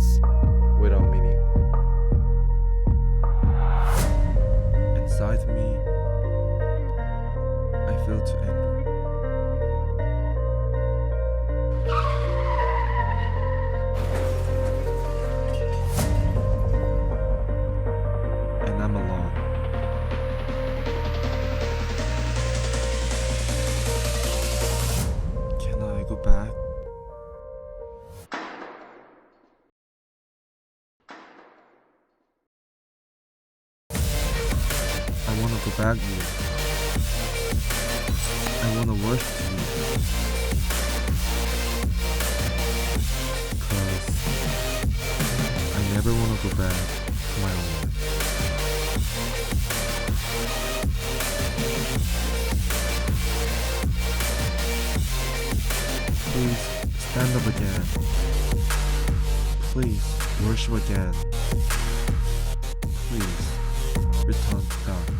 words without meaning. Inside me, I feel to anger. And I'm alone. Can I go back? I wanna go back here. I wanna worship you. Cause I never wanna go back to my own life. Please stand up again. Please worship again. Please return to God.